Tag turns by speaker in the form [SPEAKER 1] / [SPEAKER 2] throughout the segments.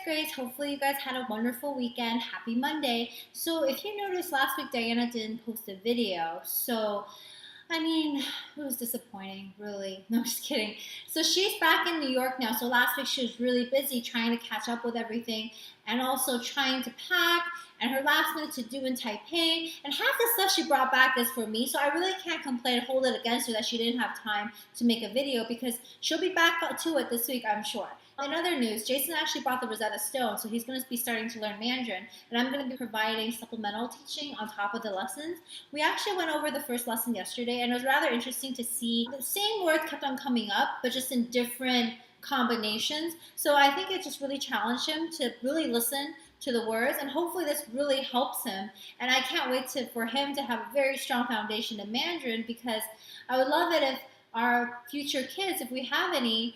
[SPEAKER 1] Grace. Hopefully you guys had a wonderful weekend. Happy Monday. So if you noticed last week, Diana didn't post a video. It was disappointing, really. No, I'm just kidding. So she's back in New York now. So last week she was really busy trying to catch up with everything and also trying to pack and her last minute to do in Taipei. And half the stuff she brought back is for me. So I really can't complain, hold it against her that she didn't have time to make a video because she'll be back to it this week, I'm sure. In other news, Jason actually bought the Rosetta Stone, so he's going to be starting to learn Mandarin, and I'm going to be providing supplemental teaching on top of the lessons. We actually went over the first lesson yesterday, and it was rather interesting to see the same words kept on coming up, but just in different combinations. So I think it just really challenged him to really listen to the words, and hopefully this really helps him. And I can't wait for him to have a very strong foundation in Mandarin, because I would love it if our future kids, if we have any,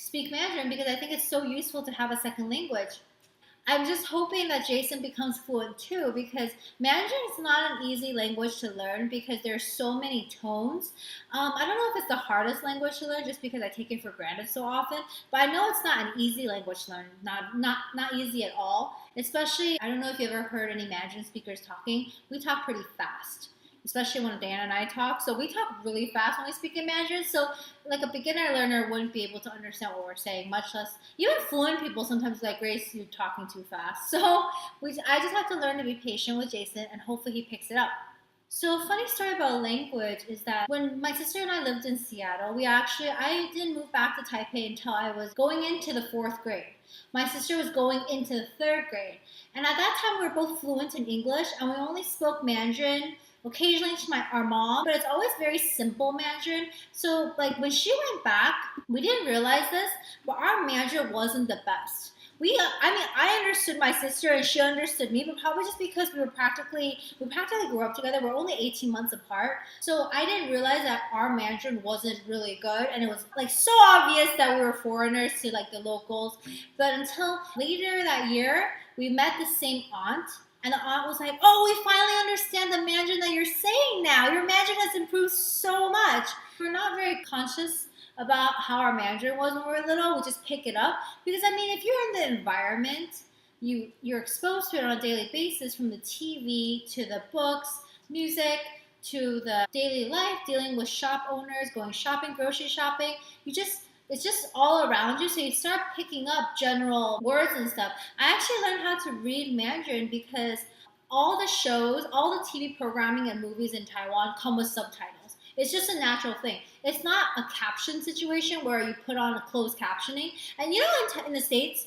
[SPEAKER 1] speak Mandarin, because I think it's so useful to have a second language. I'm just hoping that Jason becomes fluent too, because Mandarin is not an easy language to learn because there's so many tones. I don't know if it's the hardest language to learn just because I take it for granted so often, but I know it's not an easy language to learn, not easy at all. Especially, I don't know if you ever heard any Mandarin speakers talking. We talk pretty fast, especially when Dan and I talk. So we talk really fast when we speak in Mandarin. So like a beginner learner wouldn't be able to understand what we're saying, much less even fluent people sometimes like, Grace, you're talking too fast. So I just have to learn to be patient with Jason, and hopefully he picks it up. So a funny story about language is that when my sister and I lived in Seattle, I didn't move back to Taipei until I was going into the 4th grade. My sister was going into the 3rd grade. And at that time, we were both fluent in English, and we only spoke Mandarin occasionally to our mom, but it's always very simple Mandarin. So like when she went back, we didn't realize this, but our Mandarin wasn't the best. I understood my sister and she understood me, but probably just because we practically grew up together. We're only 18 months apart. So I didn't realize that our Mandarin wasn't really good, and it was like so obvious that we were foreigners to like the locals. But until later that year, we met the same aunt. And the aunt was like, oh, we finally understand the Mandarin that you're saying now. Your Mandarin has improved so much. We're not very conscious about how our Mandarin was when we were little. We just pick it up. Because, if you're in the environment, you're exposed to it on a daily basis, from the TV to the books, music, to the daily life, dealing with shop owners, going shopping, grocery shopping. It's just all around you, so you start picking up general words and stuff. I actually learned how to read Mandarin because all the shows, all the TV programming and movies in Taiwan come with subtitles. It's just a natural thing. It's not a caption situation where you put on a closed captioning. And in the States,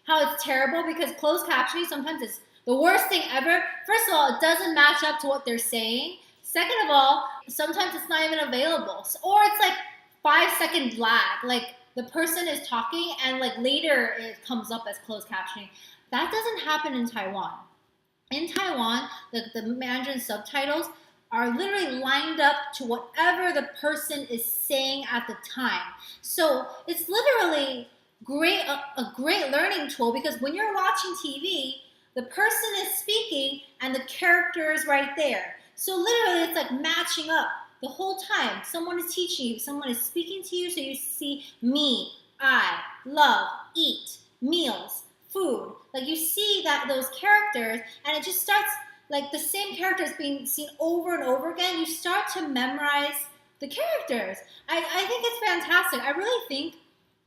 [SPEAKER 1] how it's terrible because closed captioning sometimes is the worst thing ever. First of all, it doesn't match up to what they're saying. Second of all, sometimes it's not even available. Or it's like 5-second lag, like the person is talking and like later it comes up as closed captioning. That doesn't happen in Taiwan. In Taiwan, the Mandarin subtitles are literally lined up to whatever the person is saying at the time. So it's literally a great learning tool, because when you're watching TV, the person is speaking and the character is right there. So literally it's like matching up. The whole time, someone is teaching you, someone is speaking to you, so you see me, I, love, eat, meals, food. Like you see those characters, and it just starts, like the same characters being seen over and over again. You start to memorize the characters. I think it's fantastic. I really think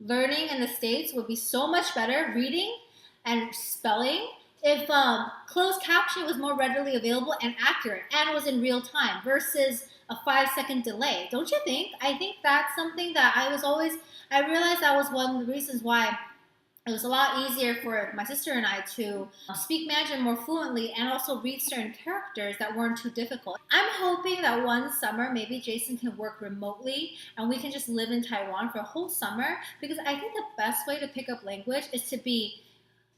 [SPEAKER 1] learning in the States would be so much better, reading and spelling, if closed captioning was more readily available and accurate and was in real time versus a 5-second delay. Don't you think? I think that's something that I realized that was one of the reasons why it was a lot easier for my sister and I to speak Mandarin more fluently and also read certain characters that weren't too difficult. I'm hoping that one summer maybe Jason can work remotely and we can just live in Taiwan for a whole summer, because I think the best way to pick up language is to be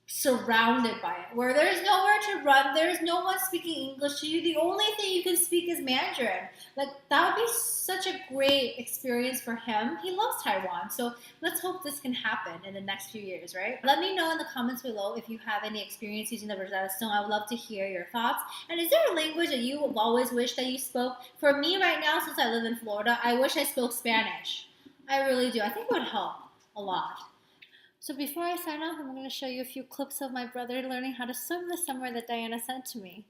[SPEAKER 1] surrounded by it, where there's nowhere to run, there's no one speaking English to you, the only thing you can speak is Mandarin. Like, that would be such a great experience for him. He loves Taiwan, so let's hope this can happen in the next few years, right? Let me know in the comments below if you have any experience using the Rosetta Stone. I would love to hear your thoughts. And is there a language that you have always wished that you spoke? For me right now, since I live in Florida, I wish I spoke Spanish. I really do. I think it would help a lot. So before I sign off, I'm going to show you a few clips of my brother learning how to swim this summer that Diana sent to me.